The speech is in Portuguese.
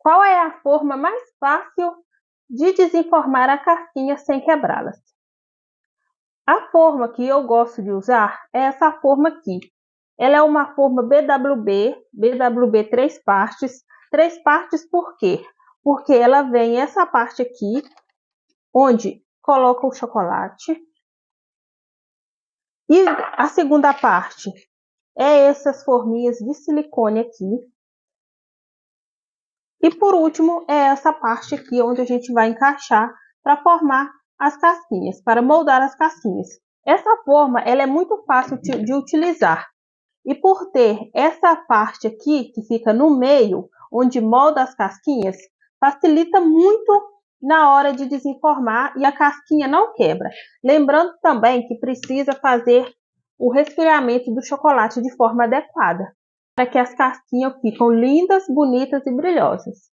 Qual é a forma mais fácil de desenformar a casquinha sem quebrá-las? A forma que eu gosto de usar é essa forma aqui. Ela é uma forma BWB 3 partes. 3 partes por quê? Porque ela vem essa parte aqui, onde coloca o chocolate. E a segunda parte é essas forminhas de silicone aqui. E por último é essa parte aqui, onde a gente vai encaixar para formar as casquinhas, para moldar as casquinhas. Essa forma ela é muito fácil de utilizar. E por ter essa parte aqui, que fica no meio, onde molda as casquinhas, facilita muito na hora de desenformar e a casquinha não quebra. Lembrando também que precisa fazer o resfriamento do chocolate de forma adequada, para que as casquinhas ficam lindas, bonitas e brilhosas.